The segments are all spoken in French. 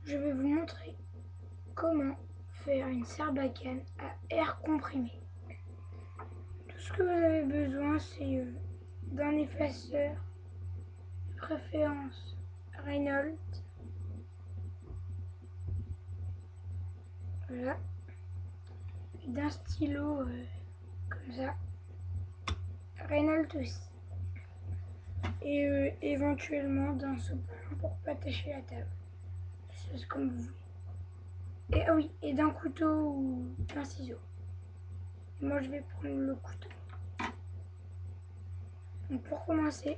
je vais vous montrer comment faire une sarbacane à air comprimé. Tout ce que vous avez besoin, c'est d'un effaceur, de préférence Reynolds. Voilà. Et d'un stylo comme ça. Reynolds aussi. Et éventuellement d'un sopalin pour pas tacher la table. C'est comme vous voulez. Et ah oui, et d'un couteau ou d'un ciseau. Moi je vais prendre le couteau. Donc pour commencer,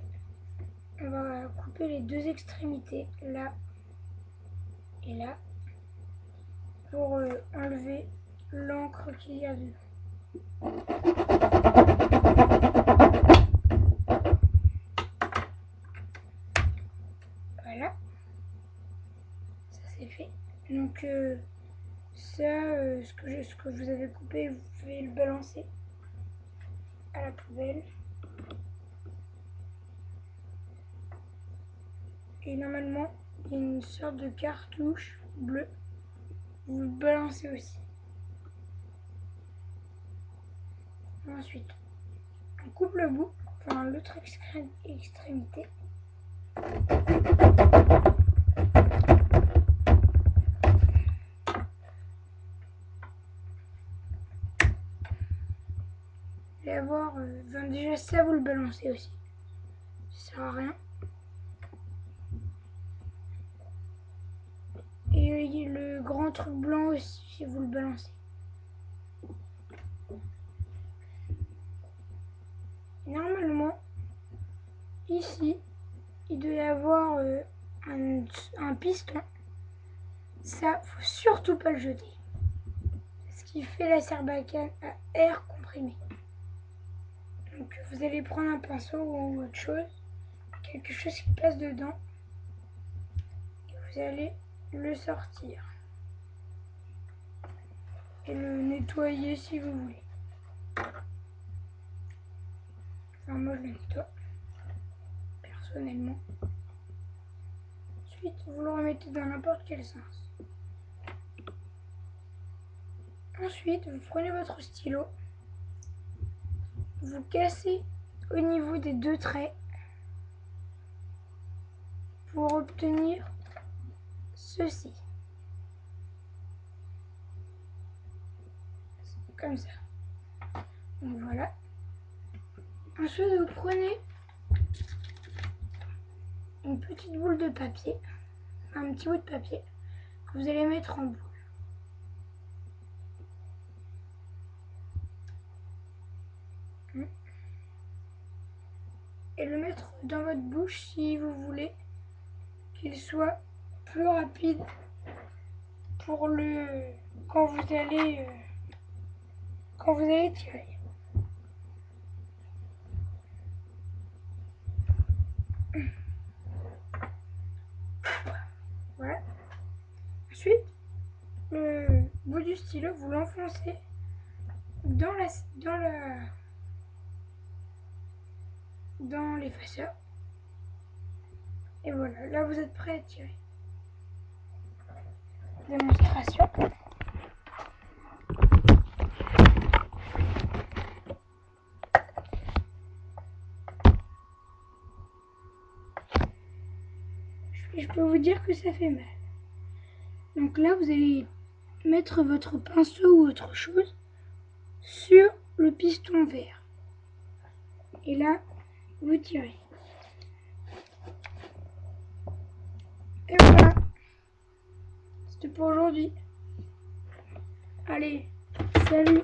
on va couper les deux extrémités, là et là, pour enlever l'encre qu'il y a dedans. Voilà, ça c'est fait. Donc ça, ce que vous avez coupé, vous pouvez le balancer à la poubelle. Et normalement, il y a une sorte de cartouche bleue. Vous le balancez aussi. Ensuite, on coupe le bout, enfin l'autre extrémité. Et avoir, déjà ça vous le balancez aussi. Ça sert à rien. Et le grand truc blanc aussi, si vous le balancez. Normalement, ici, il doit y avoir un piston. Ça, faut surtout pas le jeter. Ce qui fait la sarbacane à air comprimé. Donc vous allez prendre un pinceau ou autre chose, quelque chose qui passe dedans, et vous allez le sortir. Et le nettoyer si vous voulez. Enfin moi je le nettoie, personnellement. Ensuite vous le remettez dans n'importe quel sens. Ensuite vous prenez votre stylo, vous cassez au niveau des deux traits pour obtenir ceci. Comme ça. Donc voilà. Ensuite vous prenez une petite boule de papier, un petit bout de papier que vous allez mettre en boule. Et le mettre dans votre bouche si vous voulez qu'il soit plus rapide pour le quand vous allez tirer. Voilà. Ensuite, le bout du stylo, vous l'enfoncez dans l'effaceur. Et voilà, là vous êtes prêt à tirer. Démonstration. Je peux vous dire que ça fait mal. Donc là, vous allez mettre votre pinceau ou autre chose sur le piston vert. Et là, vous tirez. Et voilà. C'était pour aujourd'hui. Allez, salut!